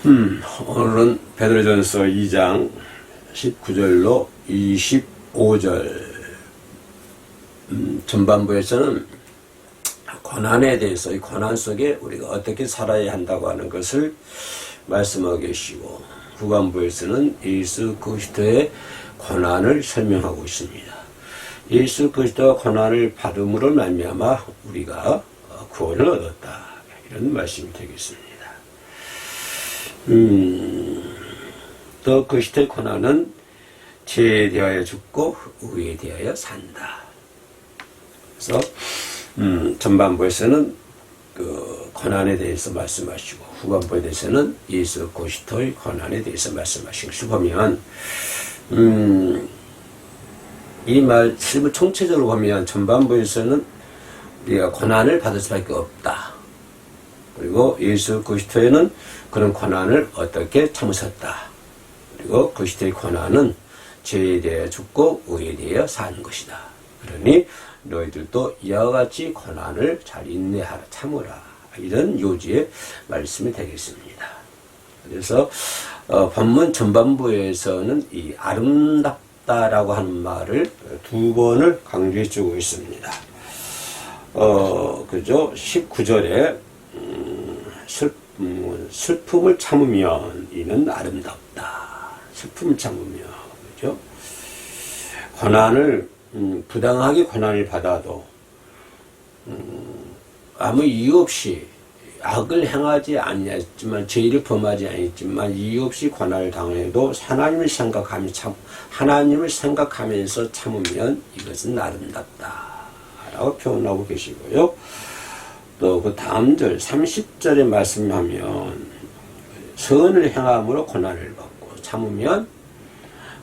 오늘은 베드로전서 2장 19절로 25절 전반부에서는 고난에 대해서 이 고난 속에 우리가 어떻게 살아야 한다고 하는 것을 말씀하고 계시고, 후반부에서는 예수 그리스도의 고난을 설명하고 있습니다. 예수 그리스도가 고난을 받음으로 말미암아 우리가 구원을 얻었다, 이런 말씀이 되겠습니다. 또 그리스도의 고난은 죄에 대하여 죽고 의에 대하여 산다. 그래서 전반부에서는 그 고난에 대해서 말씀하시고, 후반부에 대해서는 예수 그리스도의 고난에 대해서 말씀하시고, 보면 이 말씀을 총체적으로 보면 전반부에서는 우리가 고난을 받을 수밖에 없다. 그리고 예수 그리스도에는 그런 고난을 어떻게 참으셨다. 그리고 그리스도의 고난은 죄에 대해 죽고 의에 대해 사는 것이다. 그러니 너희들도 이와 같이 고난을 잘 인내하라, 참으라. 이런 요지의 말씀이 되겠습니다. 그래서 본문 전반부에서는 이 아름답다라고 하는 말을 두 번을 강조해 주고 있습니다. 그죠? 19절에 슬픔을 참으면 이는 아름답다. 슬픔을 참으면, 그죠? 고난을 부당하게 고난을 받아도 아무 이유 없이 악을 행하지 않았지만, 죄를 범하지 않았지만 이유 없이 고난을 당해도 하나님을 생각하면서 참으면 이것은 아름답다라고 표현하고 계시고요. 또 그 다음 절 30절에 말씀하면 선을 행함으로 고난을 받고 참으면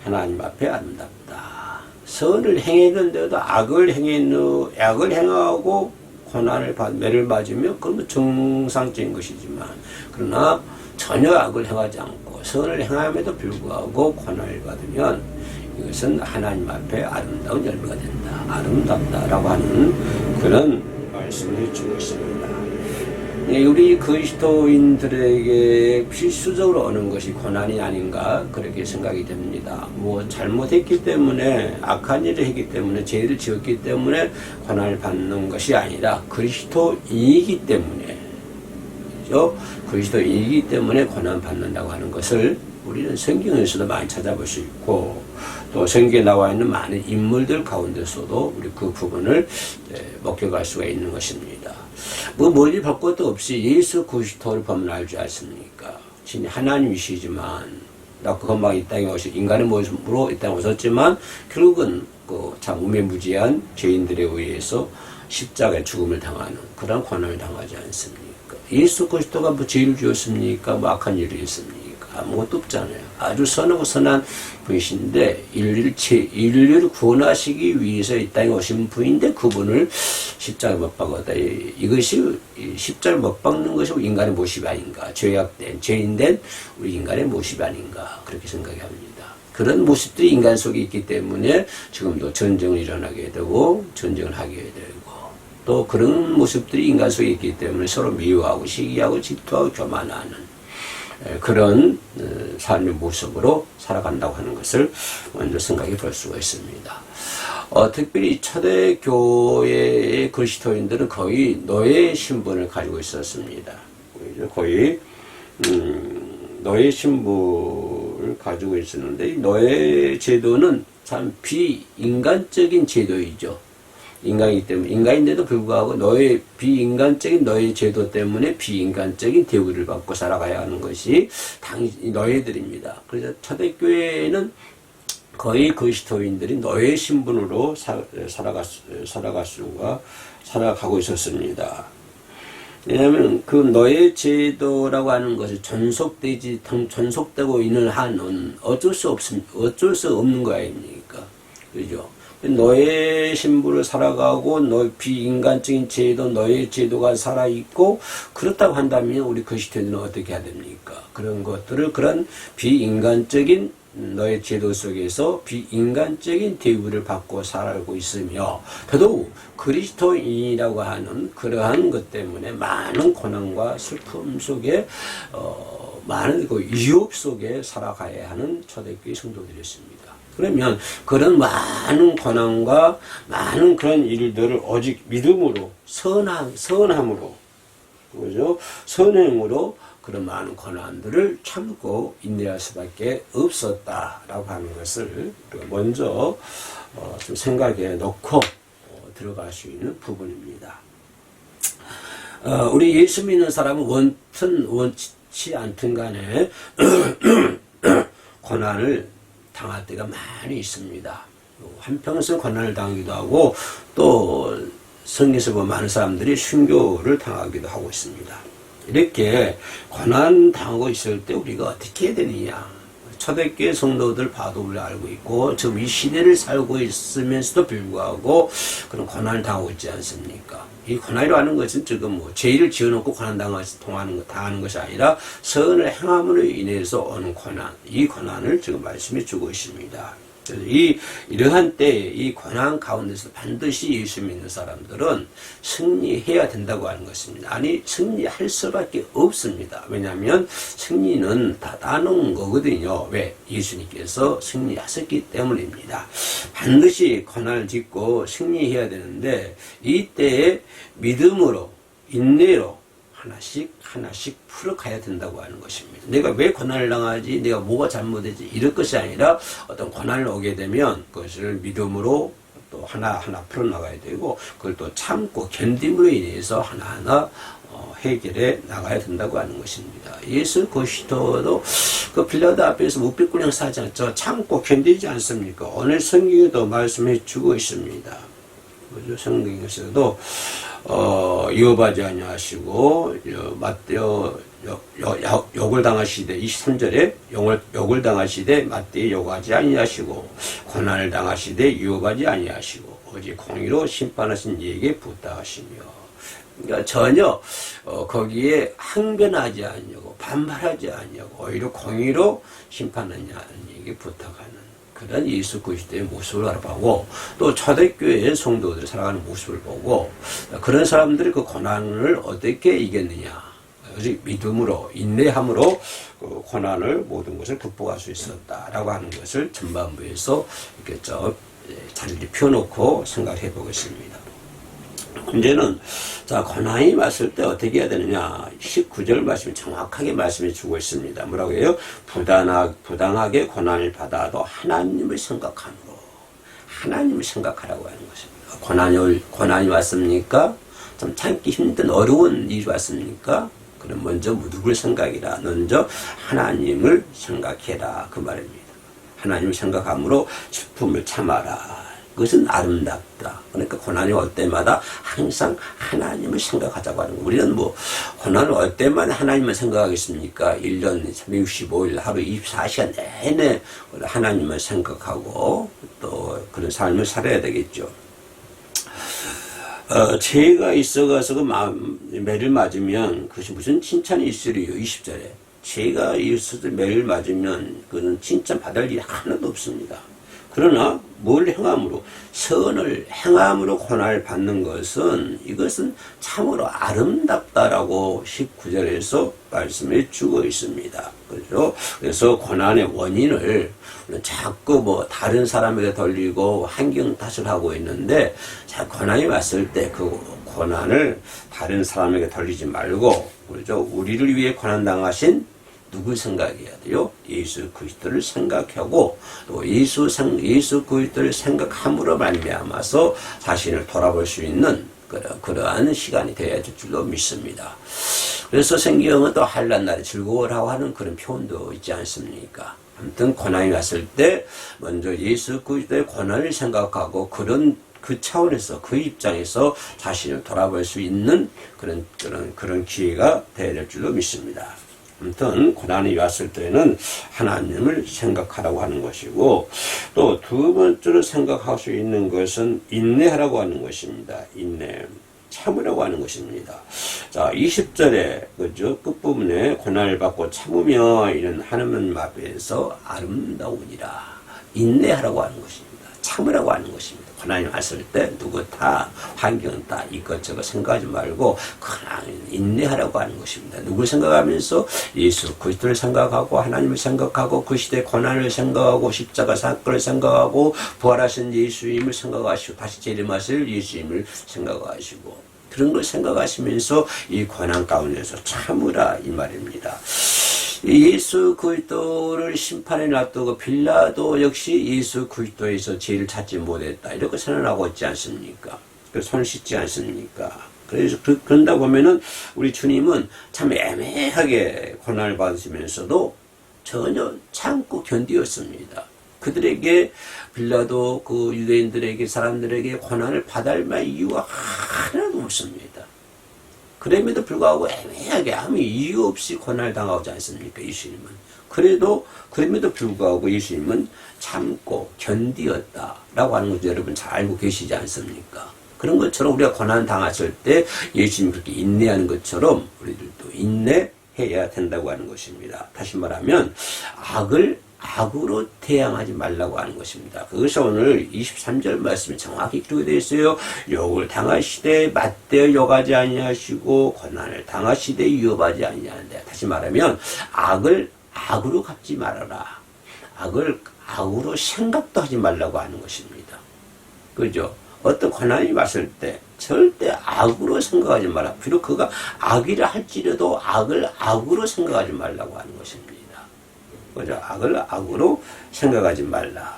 하나님 앞에 아름답다. 선을 행했는데도 악을 행하고 매를 맞으면 그건 정상적인 것이지만, 그러나 전혀 악을 행하지 않고 선을 행함에도 불구하고 고난을 받으면 이것은 하나님 앞에 아름다운 열매가 된다. 아름답다라고 하는 그런 말씀을 주고 있습니다. 우리 그리스도인들에게 필수적으로 오는 것이 고난이 아닌가, 그렇게 생각이 됩니다. 잘못했기 때문에, 악한 일을 했기 때문에, 죄를 지었기 때문에 고난을 받는 것이 아니라 그리스도인이기 때문에, 그렇죠? 그리스도인이기 때문에 고난 받는다고 하는 것을 우리는 성경에서도 많이 찾아볼 수 있고, 또 성경에 나와 있는 많은 인물들 가운데서도 우리 그 부분을 목격할 수가 있는 것입니다. 멀리 볼 것도 없이 예수 그리스도를 보면 알지 않습니까? 진히 하나님이시지만, 그것만 이 땅에 인간의 모습으로 이 땅에 오셨지만, 결국은 참 우매무지한 죄인들에 의해서 십자가의 죽음을 당하는 그런 고난을 당하지 않습니까? 예수 그리스도가 죄를 지었습니까? 악한 일을 했습니까? 아무것도 없잖아요. 아주 선한 분이신데, 인류를 구원하시기 위해서 이 땅에 오신 분인데, 그분을 십자가에 못 박았다. 이것이 십자가에 못 박는 것이 인간의 모습이 아닌가. 죄인된 우리 인간의 모습이 아닌가. 그렇게 생각이 합니다. 그런 모습들이 인간 속에 있기 때문에 지금도 전쟁을 일어나게 되고, 전쟁을 하게 되고, 또 그런 모습들이 인간 속에 있기 때문에 서로 미워하고 시기하고 질투하고 교만하는 그런 삶의 모습으로 살아간다고 하는 것을 먼저 생각해 볼 수가 있습니다. 특별히 초대교회의 그리스도인들은 거의 노예 신분을 가지고 있었습니다. 거의 노예 신분을 가지고 있었는데, 이 노예 제도는 참 비인간적인 제도이죠. 인간이기 때문에, 인간인데도 불구하고 비인간적인 노예 제도 때문에 비인간적인 대우를 받고 살아가야 하는 것이 노예들입니다. 그래서 초대교회에는 거의 그리스도인들이 노예 신분으로 살아가고 있었습니다. 왜냐하면 그 노예 제도라고 하는 것이 전속되고 있는 한은 어쩔 수 없는 거 아닙니까? 그죠? 노예 신분을 살아가고 비인간적인 제도, 노예 제도가 살아있고, 그렇다고 한다면 우리 그리스도인은 어떻게 해야 됩니까? 그런 것들을, 그런 비인간적인 너의 제도 속에서 비인간적인 대우를 받고 살고 있으며, 더더욱 그리스도인이라고 하는 그러한 것 때문에 많은 고난과 슬픔 속에 많은 그 유혹 속에 살아가야 하는 초대교회 성도들이었습니다. 그러면 그런 많은 고난과 많은 그런 일들을 오직 믿음으로, 선함으로, 그죠? 선행으로 그런 많은 고난들을 참고 인내할 수밖에 없었다라고 하는 것을 먼저 좀 생각해 놓고 들어갈 수 있는 부분입니다. 우리 예수 믿는 사람은 원치 않든 간에 고난을 당할 때가 많이 있습니다. 한평생 고난을 당하기도 하고 또 성경에서 보면 많은 사람들이 순교를 당하기도 하고 있습니다. 이렇게 고난 당하고 있을 때 우리가 어떻게 해야 되느냐? 초대교회 성도들 봐도 우리 알고 있고 지금 이 시대를 살고 있으면서도 불구하고 그런 고난을 당하고 있지 않습니까? 이 고난이라고 하는 것은 지금 뭐 죄를 지어놓고 고난 당하는 것이 아니라 선을 행함으로 인해서 오는 고난, 이 고난을 지금 말씀해 주고 있습니다. 그래서 이러한 때에 이 고난 가운데서 반드시 예수 믿는 사람들은 승리해야 된다고 하는 것입니다. 아니, 승리할 수밖에 없습니다. 왜냐하면 승리는 다 따놓은 거거든요. 왜? 예수님께서 승리하셨기 때문입니다. 반드시 고난을 딛고 승리해야 되는데 이때에 믿음으로, 인내로 하나씩 풀어가야 된다고 하는 것입니다. 내가 왜 고난을 당하지? 내가 뭐가 잘못했지? 이럴 것이 아니라 어떤 고난을 오게 되면 그것을 믿음으로 또 하나하나 풀어나가야 되고 그걸 또 참고 견딤으로 인해서 하나하나 해결해 나가야 된다고 하는 것입니다. 예수 그리스도도 그 빌라도 앞에서 묵비꾼형 사지 않죠. 참고 견디지 않습니까? 오늘 성경에도 말씀해 주고 있습니다. 그죠? 성경에서도 위협하지 아니하시고 맞대어 욕을 당하시되 23절에 욕을 당하시되 맞대어 욕하지 아니하시고 고난을 당하시되 위협하지 아니하시고 오직 공의로 심판하신 이에게 부탁하시며 그러니까 전혀 거기에 항변하지 않냐고 반발하지 않냐고 오히려 공의로 심판하냐는 얘기 부탁하는 그런 예수 그리스도의 모습을 알아보고 또 초대교회의 성도들이 살아가는 모습을 보고 그런 사람들이 그 고난을 어떻게 이겼느냐 오직 믿음으로 인내함으로 그 고난을 모든 것을 극복할 수 있었다라고 하는 것을 전반부에서 이렇게 자리를 펴놓고 생각해 보겠습니다. 문제는 자 고난이 왔을 때 어떻게 해야 되느냐 19절 말씀이 정확하게 말씀해 주고 있습니다. 뭐라고 해요? 부당하게 고난을 받아도 하나님을 생각함으로 하나님을 생각하라고 하는 것입니다. 고난이 왔습니까? 좀 참기 힘든 어려운 일이 왔습니까? 그럼 먼저 누굴 생각이라 먼저 하나님을 생각해라 그 말입니다. 하나님을 생각함으로 슬픔을 참아라. 그것은 아름답다. 그러니까 고난이 올 때마다 항상 하나님을 생각하자고 하는 거예요. 우리는 뭐 고난이 올 때마다 하나님을 생각하겠습니까? 1년 365일 하루 24시간 내내 하나님을 생각하고 또 그런 삶을 살아야 되겠죠. 죄가 있어가서 매를 맞으면 그것이 무슨 칭찬이 있으리요? 20절에 죄가 있어서 매를 맞으면 그는 칭찬 받을 일이 하나도 없습니다. 그러나 뭘 행함으로 선을 행함으로 고난을 받는 것은 이것은 참으로 아름답다라고 19절에서 말씀해 주고 있습니다. 그렇죠? 그래서 고난의 원인을 자꾸 다른 사람에게 돌리고 환경 탓을 하고 있는데 자 고난이 왔을 때 그 고난을 다른 사람에게 돌리지 말고 그렇죠? 우리를 위해 고난 당하신 누굴 생각해야 돼요? 예수 그리스도를 생각하고 또 예수 그리스도를 생각함으로 말미암아서 자신을 돌아볼 수 있는 그러한 시간이 되어야 될 줄로 믿습니다. 그래서 성경은 또 한란 날에 즐거워라고 하는 그런 표현도 있지 않습니까? 아무튼 고난이 왔을 때 먼저 예수 그리스도의 고난을 생각하고 그 차원에서 그 입장에서 자신을 돌아볼 수 있는 그런 기회가 되어야 될 줄로 믿습니다. 아무튼 고난이 왔을 때는 하나님을 생각하라고 하는 것이고 또 두 번째로 생각할 수 있는 것은 인내하라고 하는 것입니다. 인내, 참으라고 하는 것입니다. 자 20절에 그죠 끝부분에 고난을 받고 참으며 이런 하나님 앞에서 아름다우니라 인내하라고 하는 것입니다. 참으라고 하는 것입니다. 고난이 왔을 때 누구 다 환경 다 이것저것 생각하지 말고 그냥 인내하라고 하는 것입니다. 누굴 생각하면서 예수 그리스도를 생각하고 하나님을 생각하고 그 시대의 고난을 생각하고 십자가 사건을 생각하고 부활하신 예수님을 생각하시고 다시 재림하실 예수님을 생각하시고 그런 걸 생각하시면서 이 고난 가운데서 참으라 이 말입니다. 예수 그리스도를 심판에 놔두고 빌라도 역시 예수 그리스도에서 죄를 찾지 못했다 이렇게 선언하고 있지 않습니까? 손 씻지 않습니까? 그래서 그런다 보면은 우리 주님은 참 애매하게 고난을 받으시면서도 전혀 참고 견디었습니다. 그들에게 빌라도 그 유대인들에게 사람들에게 고난을 받을 만한 이유가 하나도 없습니다. 그럼에도 불구하고 애매하게 아무 이유 없이 고난을 당하지 않습니까? 예수님은. 그럼에도 불구하고 예수님은 참고 견디었다라고 하는 것도 여러분 잘 알고 계시지 않습니까? 그런 것처럼 우리가 고난 당했을 때 예수님이 그렇게 인내하는 것처럼 우리들도 인내해야 된다고 하는 것입니다. 다시 말하면 악을 악으로 대항하지 말라고 하는 것입니다. 그것이 오늘 23절 말씀에 정확히 기록이 되어 있어요. 욕을 당하시되 맞대어 욕하지 아니하시고 고난을 당하시되 위협하지 아니하는데 다시 말하면 악을 악으로 갚지 말아라. 악을 악으로 생각도 하지 말라고 하는 것입니다. 그죠? 어떤 고난이 왔을 때 절대 악으로 생각하지 마라. 비록 그가 악이라 할지라도 악을 악으로 생각하지 말라고 하는 것입니다. 그죠? 악을 악으로 생각하지 말라.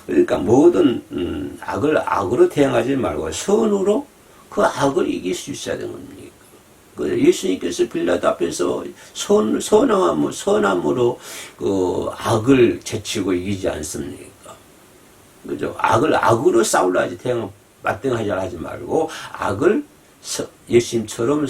그러니까 모든 악을 악으로 대항하지 말고 선으로 그 악을 이길 수 있어야 되는 겁니까? 예수님께서 빌라도 앞에서 선함으로 그 악을 제치고 이기지 않습니까? 그죠? 악을 악으로 싸우려 하지 맞대응하자 하지 말고 악을 예수님처럼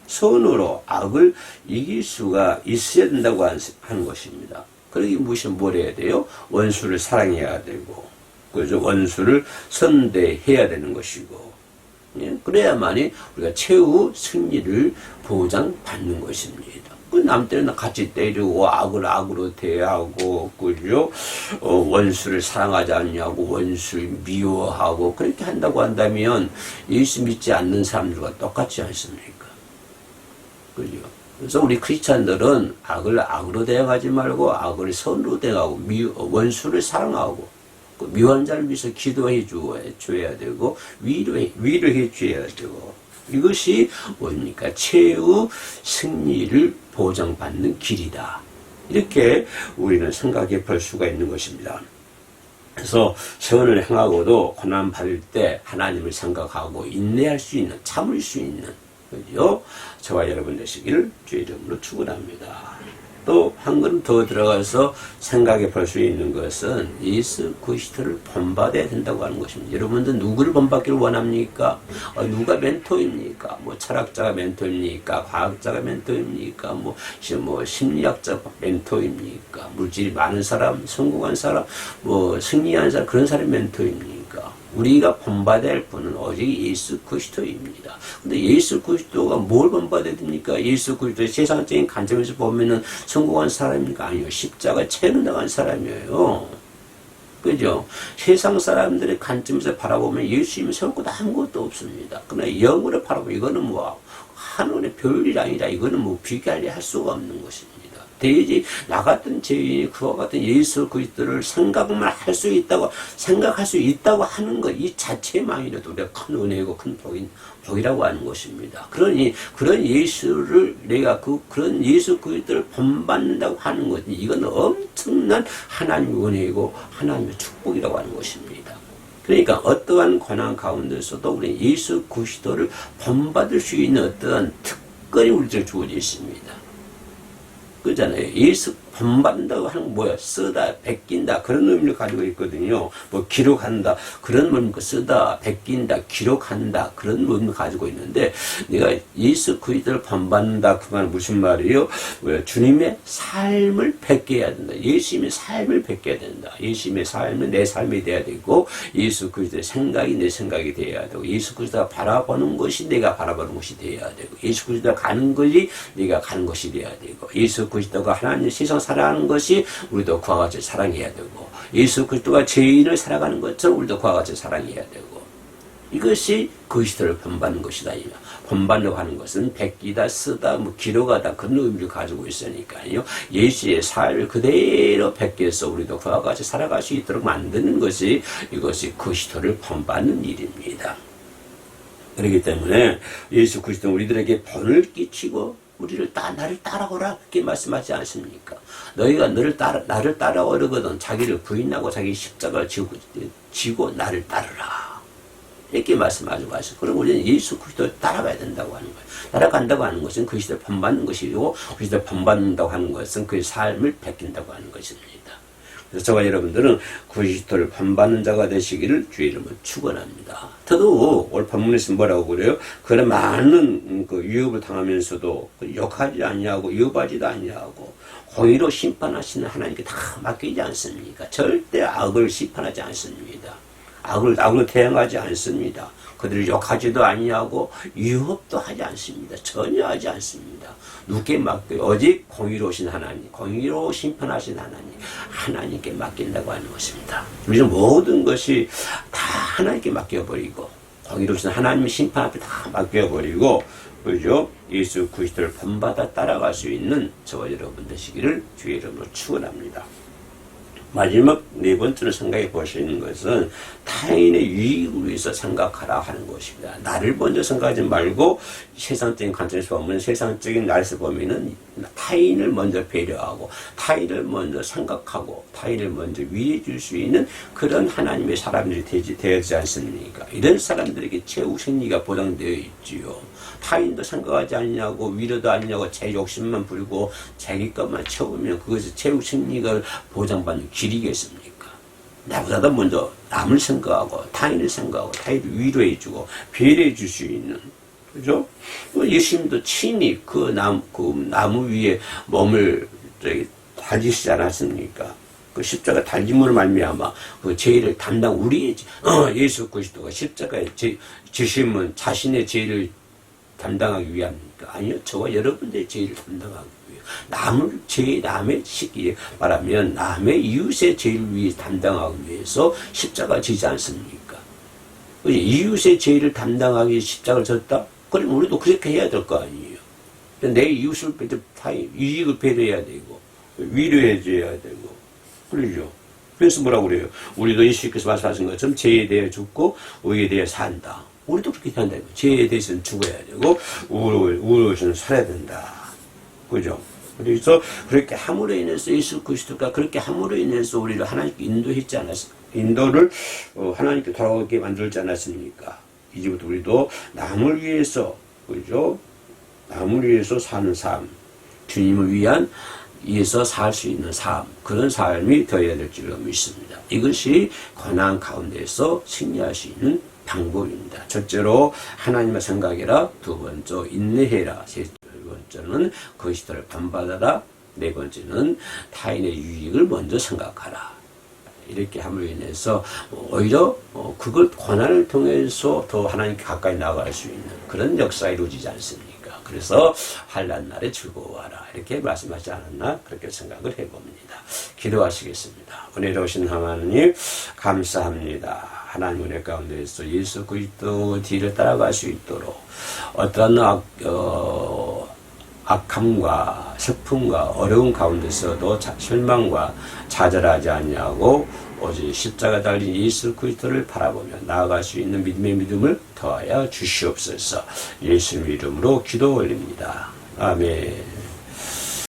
선으로 악을 이길 수가 있어야 된다고 하는 것입니다. 그러기 뭘 해야 돼요? 원수를 사랑해야 되고, 그죠? 원수를 선대해야 되는 것이고, 예? 그래야만이 우리가 최후 승리를 보장받는 것입니다. 남 때는 같이 때리고 악을 악으로 대하고 그죠? 원수를 사랑하지 않냐고 원수를 미워하고 그렇게 한다고 한다면 예수 믿지 않는 사람들과 똑같지 않습니까? 그죠? 그래서 우리 크리스찬들은 악을 악으로 대항하지 말고 악을 선으로 대항하고 원수를 사랑하고 미워한 자를 위해서 기도해 줘야 되고 위로해 줘야 되고 이것이 뭡니까? 최후 승리를 보장받는 길이다. 이렇게 우리는 생각해 볼 수가 있는 것입니다. 그래서 선을 행하고도 고난 받을 때 하나님을 생각하고 인내할 수 있는, 참을 수 있는, 그죠? 저와 여러분 되시기를 주의 이름으로 축원합니다. 또 한 걸음 더 들어가서 생각해 볼 수 있는 것은 예수 그리스도를 본받아야 된다고 하는 것입니다. 여러분들 누구를 본받기를 원합니까? 누가 멘토입니까? 뭐 철학자가 멘토입니까? 과학자가 멘토입니까? 뭐 심리학자가 멘토입니까? 물질이 많은 사람, 성공한 사람, 뭐 승리한 사람, 그런 사람이 멘토입니까? 우리가 본받아야 할 분은 오직 예수 그리스도입니다. 근데 예수 그리스도가 뭘 본받아야 됩니까? 예수 그리스도의 세상적인 관점에서 보면은 성공한 사람입니까? 아니요. 십자가에 채로 나간 사람이에요. 그죠? 세상 사람들의 관점에서 바라보면 예수님이 세울 것 아무것도 없습니다. 그러나 영으로 바라보면 이거는 뭐 하늘의 별일 아니라 이거는 뭐 비교할 수가 없는 것입니다. 대지 나 같은 죄인이 그와 같은 예수 그리스도를 생각할 수 있다고 하는 것 이 자체만이라도 우리가 큰 은혜고 큰 복이라고 하는 것입니다. 그러니 그런 예수를 내가 그런 예수 그리스도를 본받는다고 하는 것 이건 엄청난 하나님의 은혜이고 하나님의 축복이라고 하는 것입니다. 그러니까 어떠한 고난 가운데서도 우리 예수 그리스도를 본받을 수 있는 어떠한 특권이 우리들 주어져 있습니다. 그잖아요. 예수 본받는다고 하는 건 뭐야? 쓰다, 베낀다 그런 의미를 가지고 있거든요. 뭐 기록한다 그런 의미를 쓰다, 베낀다, 기록한다 그런 의미를 가지고 있는데 내가 예수 그리스도를 본받는다 그 말은 무슨 말이에요? 주님의 삶을 베껴야 된다. 예수님의 삶을 베껴야 된다. 예수님의 삶은 내 삶이 돼야 되고 예수 그리스도의 생각이 내 생각이 돼야 되고 예수 그리스도가 바라보는 것이 내가 바라보는 것이 돼야 되고 예수 그리스도가 가는 것이 내가 가는 것이 돼야 되고 예수 그리스도가 하나님 세상 살아가는 것이 우리도 그와 같이 사랑해야 되고, 예수 그리스도가 죄인을 살아가는 것처럼 우리도 그와 같이 사랑해야 되고, 이것이 그리스도를 본받는 것이다. 본받는다고 하는 것은 베끼다, 쓰다, 기록하다 그런 의미를 가지고 있으니까요. 예수의 삶을 그대로 베껴서 우리도 그와 같이 살아갈 수 있도록 만드는 것이 이것이 그리스도를 본받는 일입니다. 그렇기 때문에 예수 그리스도는 우리들에게 본을 끼치고 우리를 나를 따라오라 그렇게 말씀하지 않습니까? 너희가 나를 따라오려거든 자기를 부인하고 자기 십자가를 지고 나를 따르라. 이렇게 말씀하고 가시고, 그럼 우리는 예수 그리스도를 따라가야 된다고 하는 거예요. 따라간다고 하는 것은 그리스도를 본받는 것이고, 그리스도를 본받는다고 하는 것은 그의 삶을 베낀다고 하는 것입니다. 그래서 저와 여러분들은 그리스도를 본받는 자가 되시기를 주의 이름으로 축원합니다. 더더욱 오늘 본문에서 뭐라고 그래요? 그런 많은 그 위협을 당하면서도 욕하지 아니하고 위협하지도 아니하고 공의로 심판하시는 하나님께 다 맡기지 않습니까? 절대 악을 심판하지 않습니다. 악을 대응하지 않습니다. 그들을 욕하지도 아니하고 유혹도 하지 않습니다. 전혀 하지 않습니다. 누구께 맡겨요? 오직 공의로우신 하나님, 공의로 심판하신 하나님께 맡긴다고 하는 것입니다. 우리는 모든 것이 다 하나님께 맡겨버리고, 공의로우신 하나님의 심판 앞에 다 맡겨버리고, 그죠? 예수 그리스도를 본받아 따라갈 수 있는 저와 여러분 되시기를 주의 이름으로 축원합니다. 마지막 네 번째로 생각해 보시는 것은 타인의 유익을 위해서 생각하라 하는 것입니다. 나를 먼저 생각하지 말고 세상적인 관점에서 보면, 세상적인 날에서 보면은 타인을 먼저 배려하고 타인을 먼저 생각하고 타인을 먼저 위해 줄 수 있는 그런 하나님의 사람들이 되지 않습니까? 이런 사람들에게 최후 승리가 보장되어 있지요. 타인도 생각하지 않냐고, 위로도 않냐고 제 욕심만 부리고 자기 것만 채우면 그것이 최후 승리가 보장받는 길이겠습니까? 나보다도 먼저 남을 생각하고 타인을 생각하고 타인을 위로해주고 배려해줄 수 있는, 그죠? 예수님도 친히 그 나무 위에 몸을 달리시지 않았습니까? 그 십자가 달림으로 말미암아 그 죄를 우리의 예수 그리스도가 십자가에 지심은 자신의 죄를 담당하기 위함입니까? 아니요. 저와 여러분들의 죄를 담당하기 위해 남의 시기에 말하면 남의 이웃의 죄를 위해 담당하기 위해서 십자가 지지 않습니까? 이웃의 죄를 담당하기 위해 십자가를 졌다? 그럼 우리도 그렇게 해야 될 거 아니에요. 내 이웃을 이익을 배려해야 되고 위로해 줘야 되고, 그러죠. 그래서 뭐라고 그래요? 우리도 예수께서 말씀하신 것처럼 죄에 대해 죽고 의에 대해 산다. 우리도 그렇게 한다. 죄에 대해서는 죽어야 되고 우로서는 살아야 된다. 그죠? 그래서 그렇게 함으로 인해서 예수 그리스도가 그렇게 함으로 인해서 우리를 하나님께 인도했지 않았습니까? 인도를 하나님께 돌아오게 만들지 않았습니까? 이제부터 우리도 남을 위해서, 그죠? 남을 위해서 사는 삶, 주님을 위해서 살 수 있는 삶, 그런 삶이 되어야 될 줄로 믿습니다. 이것이 고난 가운데서 승리할 수 있는 방법입니다. 첫째로 하나님의 생각이라, 두 번째 인내해라, 세 번째는 그리스도를 본받아라, 네 번째는 타인의 유익을 먼저 생각하라. 이렇게 함으로 인해서 오히려 그걸 고난을 통해서 더 하나님께 가까이 나아갈 수 있는 그런 역사가 이루어지지 않습니까? 그래서 환난 날에 즐거워하라 이렇게 말씀하지 않았나 그렇게 생각을 해봅니다. 기도하시겠습니다. 은혜로우신 하나님 감사합니다. 하나님 은혜 가운데서 예수 그리스도 뒤를 따라갈 수 있도록 어떠한 악함과 슬픔과 어려운 가운데서도 실망과 좌절하지 아니하고 오직 십자가 달린 예수 그리스도를 바라보며 나아갈 수 있는 믿음의 믿음을 더하여 주시옵소서. 예수님 이름으로 기도 올립니다. 아멘.